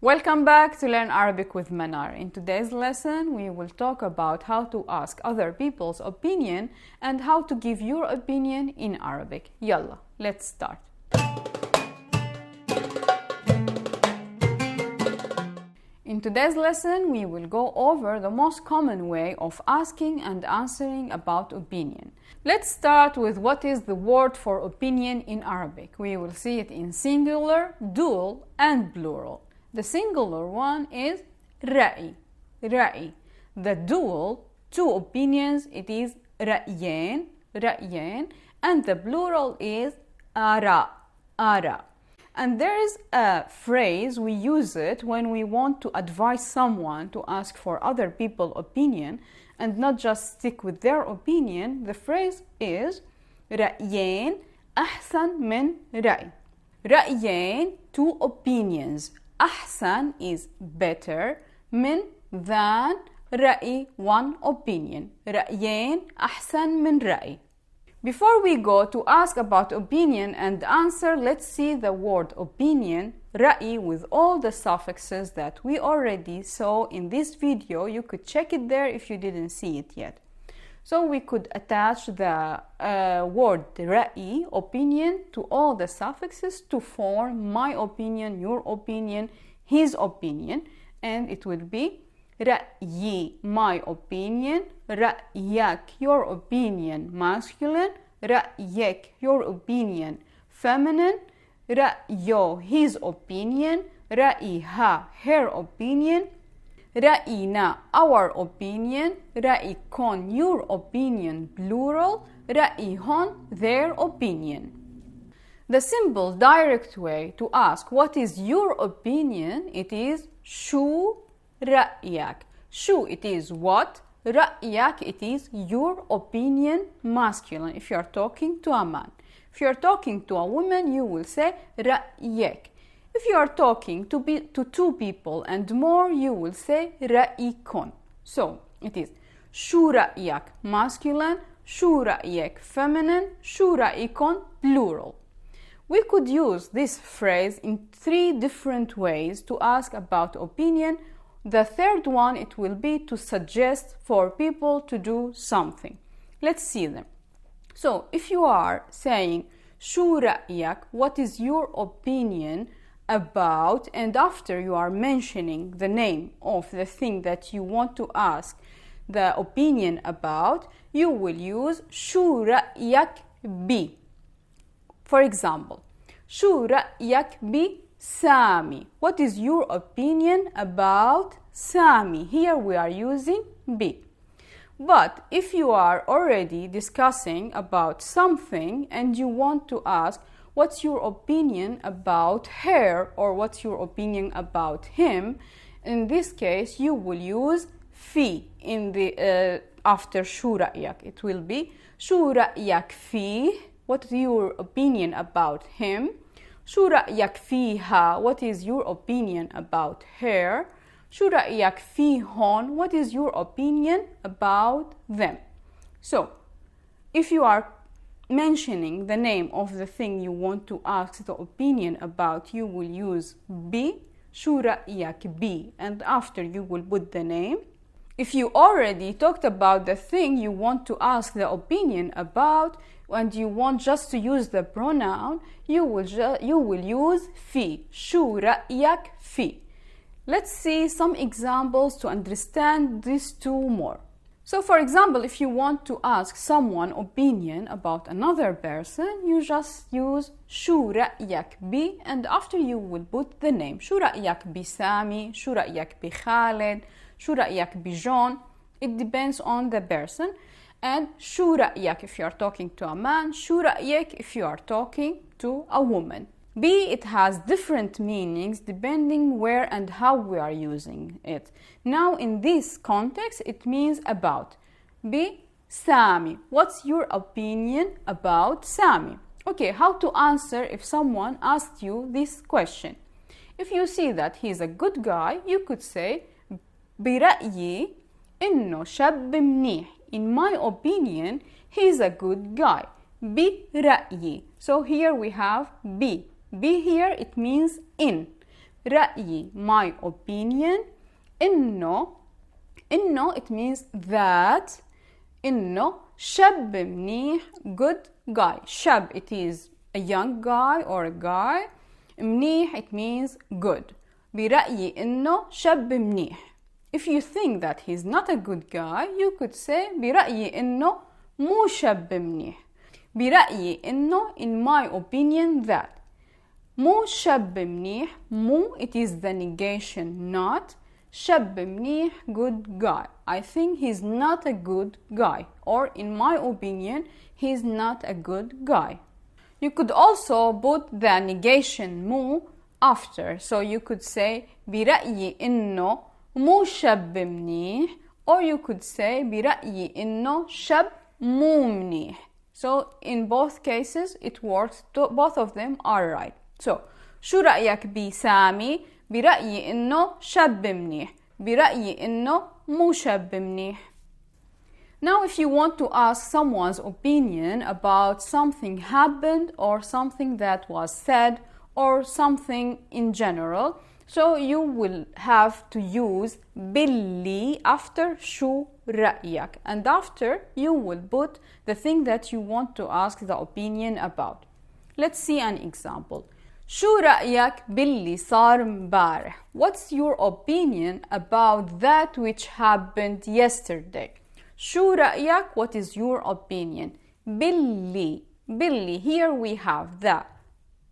Welcome back to Learn Arabic with Manar. In today's lesson, we will talk about how to ask other people's opinion and how to give your opinion in Arabic. Yalla, let's start. In today's lesson, we will go over the most common way of asking and answering about opinion. Let's start with what is the word for opinion in Arabic. We will see it in singular, dual, and plural. The singular one is رأي. The dual, two opinions, it is رأيين, and the plural is آراء. And there is a phrase, we use it when we want to advise someone to ask for other people's opinion and not just stick with their opinion. The phrase is رأيين أحسن من رأي. رأيين, two opinions. أحسن is better, من than, رأي, one opinion. رأيين أحسن من رأي. Before we go to ask about opinion and answer, let's see the word opinion, رأي, with all the suffixes that we already saw in this video. You could check it there if you didn't see it yet. So we could attach the word رأي, opinion, to all the suffixes to form my opinion, your opinion, his opinion, and it will be رأيي, my opinion, رأيك, your opinion, masculine, رأيك, your opinion, feminine, رأيو, his opinion, رأيها, her opinion, رأينا, our opinion, رأيكن, your opinion, plural, رأيهن, their opinion. The simple direct way to ask what is your opinion, it is شو رأيك. شو, it is what, رأيك, it is your opinion, masculine, if you are talking to a man. If you are talking to a woman, you will say رأيك. If you are talking to two people and more, you will say رأيكن. So it is شو رأيك, masculine, شو رأيك, feminine, شو رأيكن, plural. We could use this phrase in three different ways to ask about opinion. The third one, it will be to suggest for people to do something. Let's see them. So if you are saying شو رأيك, what is your opinion about, and after you are mentioning the name of the thing that you want to ask the opinion about, you will use شو رأيك ب. For example, شو رأيك بسامي? What is your opinion about Sami? Here we are using B. But if you are already discussing about something and you want to ask what's your opinion about her or what's your opinion about him, in this case you will use في in the after شو رأيك. It will be شو رأيك فيه, what is your opinion about him. شو رأيك فيها, what is your opinion about her. شو رأيك فيهن, what is your opinion about them. So if you are mentioning the name of the thing you want to ask the opinion about, you will use ب, شو رأيك ب, and after you will put the name. If you already talked about the thing you want to ask the opinion about and you want just to use the pronoun, you will use في, شو رأيك في. Let's see some examples to understand these two more. So for example, if you want to ask someone opinion about another person, you just use شو رأيك ب, and after you will put the name. شو رأيك بسامي, شو رأيك بخالد, شو رأيك بجون. It depends on the person. And شو رأيك if you are talking to a man, شو رأيك if you are talking to a woman. B, it has different meanings depending where and how we are using it. Now in this context, it means about. B, Sami. What's your opinion about Sami? Okay, how to answer if someone asked you this question. If you see that he's a good guy, you could say برأيي إنه شاب منيح. In my opinion, he's a good guy. برأيي. So here we have B. Be here, it means in. رأيي, my opinion. إنه it means that. إنه شاب منيح, good guy. شاب, it is a young guy or a guy. منيح, it means good. برأيي إنه شاب منيح. If you think that he's not a good guy, you could say برأيي إنه مو شاب منيح. برأيي إنه, in my opinion, that. مو شاب منيح, مو, it is the negation, not. شاب منيح, good guy. I think he's not a good guy. Or in my opinion, he's not a good guy. You could also put the negation مو after. So you could say برأيي إنه مو شاب منيح. Or you could say برأيي إنه شاب مو منيح. So in both cases it works. Both of them are right. So شو رأيك بسامي؟ برأيي إنه شاب منيح. برأيي إنه مو شاب منيح. Now if you want to ask someone's opinion about something happened or something that was said or something in general, so you will have to use باللي after شو رأيك, and after you will put the thing that you want to ask the opinion about. Let's see an example. شو رأيك باللي صار مبارح? What's your opinion about that which happened yesterday? شو رأيك? What is your opinion? باللي. باللي. Here we have the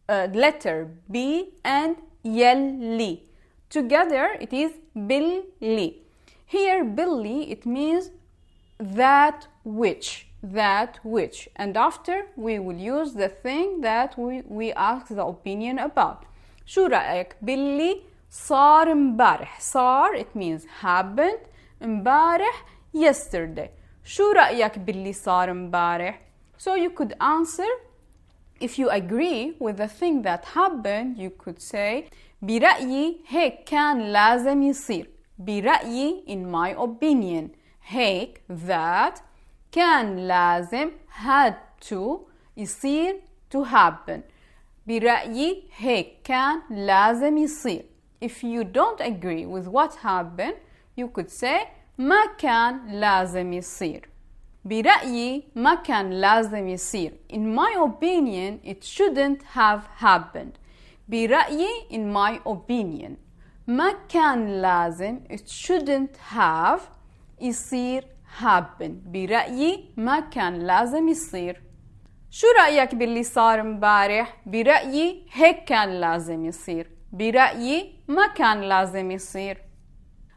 letter B and يلي. Together it is باللي. Here باللي, it means that which. That which. And after we will use the thing that we ask the opinion about. شو رأيك باللي صار مبارح? صار, it means happened. مبارح, yesterday. شو رأيك باللي صار مبارح? So you could answer, if you agree with the thing that happened, you could say برأيي هيك كان لازم يصير. برأيي, in my opinion. هيك, that. كان لازم, had to, يصير, to happen. برأيي هيك كان لازم يصير. If you don't agree with what happened, you could say ما كان لازم يصير. برأيي ما كان لازم يصير. In my opinion, it shouldn't have happened. برأيي, in my opinion. ما كان لازم, it shouldn't have, يصير, happen. برأيي ما كان لازم يصير. شو رأيك باللي صار مبارح؟ برأيي هيك كان لازم يصير. برأيي ما كان لازم يصير.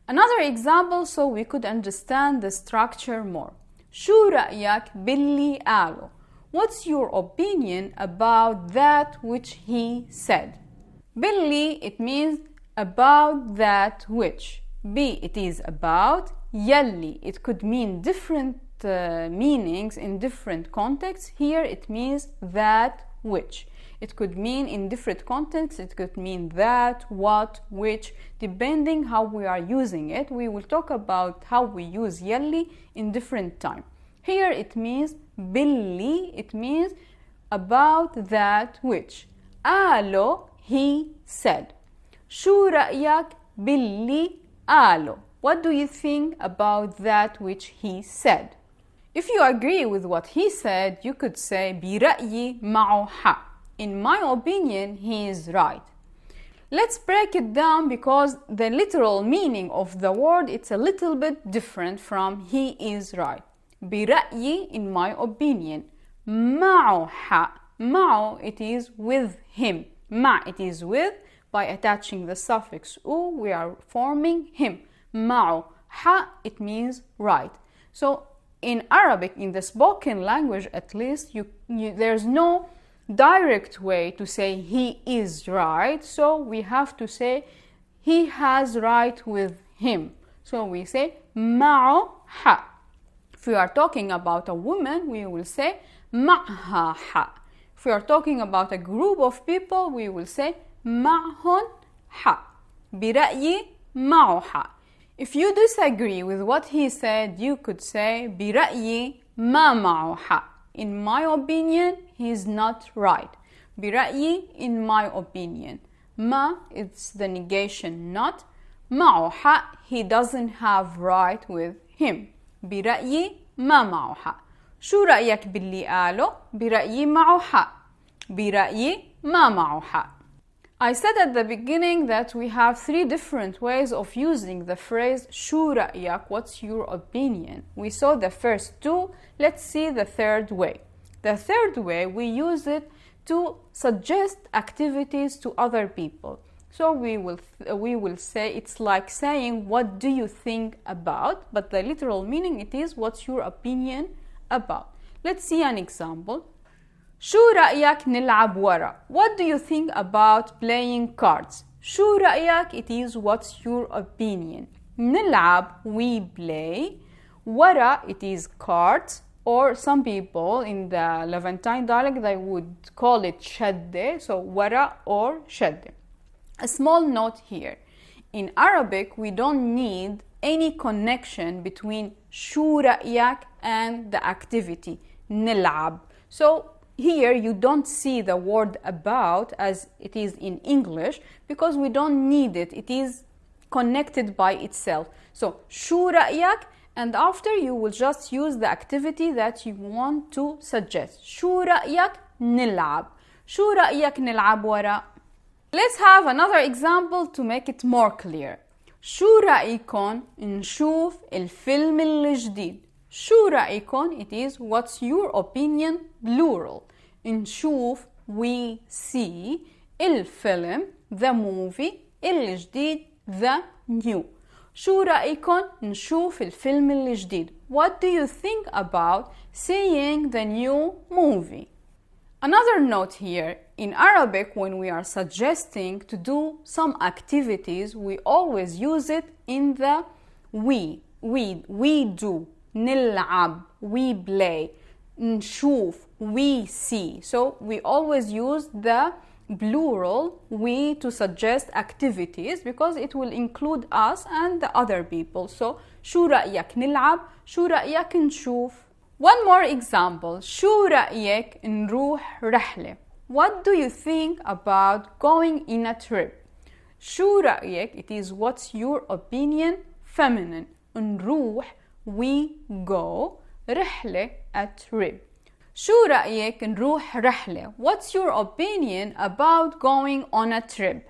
Another example so we could understand the structure more. شو رأيك باللي قاله? What's your opinion about that which he said? باللي, it means about that which. B, it is about. يلي, it could mean different meanings in different contexts. Here it means that which. It could mean in different contexts, it could mean that, what, which, depending how we are using it. We will talk about how we use يلي in different time. Here it means باللي, it means about that which. قاله, he said. شو رأيك باللي قاله? What do you think about that which he said? If you agree with what he said, you could say برأيي معه حق. In my opinion, he is right. Let's break it down because the literal meaning of the word, it's a little bit different from he is right. برأيي, in my opinion. معه حق. معه, it is with him. مع, it is with. By attaching the suffix u, we are forming him. معه حق, it means right. So in Arabic, in the spoken language at least, there's no direct way to say he is right. So we have to say he has right with him. So we say معه حق. If we are talking about a woman, we will say معها حق. If we are talking about a group of people, we will say معهن حق. برأيي معه حق. If you disagree with what he said, you could say برأيي ما معه حق. In my opinion, he is not right. برأيي, in my opinion. ما, it's the negation not. معه حق, he doesn't have right with him. برأيي ما معه حق. شو رأيك باللي قاله؟ برأيي معه حق. برأيي ما معه حق. I said at the beginning that we have three different ways of using the phrase شو رأيك, what's your opinion. We saw the first two, let's see the third way. The third way, we use it to suggest activities to other people. So we will say, it's like saying, what do you think about? But the literal meaning, it is, what's your opinion about? Let's see an example. شو رأيك نلعب ورا? What do you think about playing cards? شو رأيك, it is, what's your opinion? نلعب, we play. ورا, it is cards. Or some people in the Levantine dialect, they would call it شدة. So ورا or شدة. A small note here. In Arabic, we don't need any connection between شو رأيك and the activity نلعب. So here you don't see the word about as it is in English because we don't need it. It is connected by itself. So شو رأيك, and after you will just use the activity that you want to suggest. شو رأيك نلعب. شو رأيك نلعب ورا. Let's have another example to make it more clear. شو رأيكم نشوف الفيلم الجديد. شو رأيكم, it is, what's your opinion, plural. نشوف, we see. الفيلم, the movie. الجديد, the new. شو رأيكم نشوف الفيلم الجديد. What do you think about seeing the new movie? Another note here, in Arabic, when we are suggesting to do some activities, we always use it in the we do. نلعب, we play. نشوف, we see. So we always use the plural we to suggest activities because it will include us and the other people. So شو رأيك نلعب, شو رأيك نشوف. One more example. شو رأيك نروح رحلة. What do you think about going in a trip? شو رأيك, it is, what's your opinion, feminine. نروح, we go. رحلة, a trip. شو رأيك نروح رحلة. What's your opinion about going on a trip?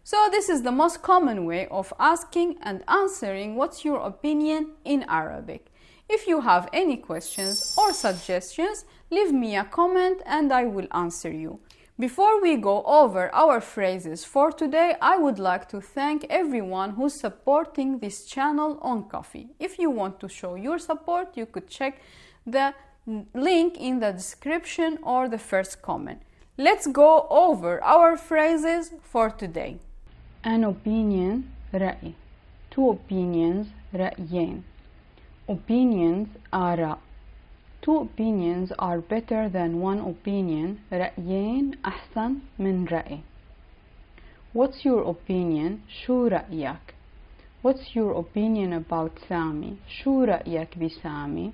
So this is the most common way of asking and answering what's your opinion in Arabic. If you have any questions or suggestions, leave me a comment and I will answer you. Before we go over our phrases for today, I would like to thank everyone who's supporting this channel on Ko-fi. If you want to show your support, you could check the link in the description or the first comment. Let's go over our phrases for today. An opinion, رأي. Two opinions, رأيين. Opinions, آراء. Two opinions are better than one opinion. رأيين أحسن من رأي. What's your opinion? شو رأيك? What's your opinion about سامي? شو رأيك بسامي?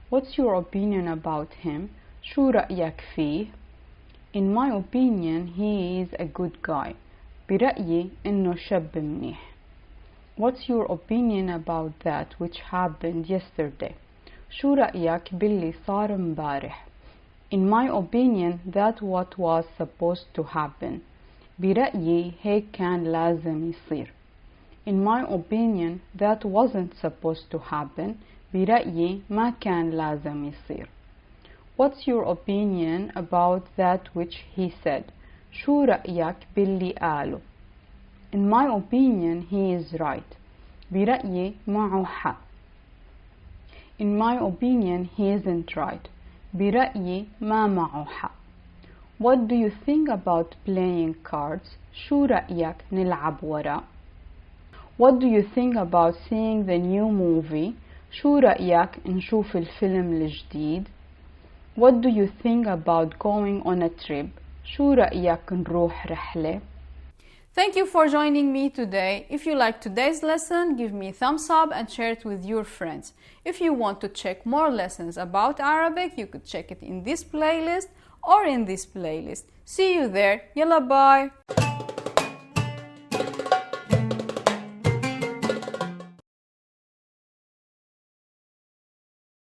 What's your opinion about him? شو رأيك فيه? In my opinion, he is a good guy. برأيي إنه شاب منيح. What's your opinion about that which happened yesterday? شو رأيك باللي صار امبارح? In my opinion, that what was supposed to happen. برأيي هيك كان لازم يصير. In my opinion, that wasn't supposed to happen. برأيي ما كان لازم يصير. What's your opinion about that which he said? شو رأيك باللي قاله? In my opinion, he is right. برأيي معه حق. In my opinion, he isn't right. برأيي ما معه حق. What do you think about playing cards? شو رأيك نلعب ورا? What do you think about seeing the new movie? شو رأيك نشوف الفيلم الجديد؟ What do you think about going on a trip? شو رأيك نروح رحلة؟ Thank you for joining me today. If you like today's lesson, give me a thumbs up and share it with your friends. If you want to check more lessons about Arabic, you could check it in this playlist or in this playlist. See you there. Yalla bye.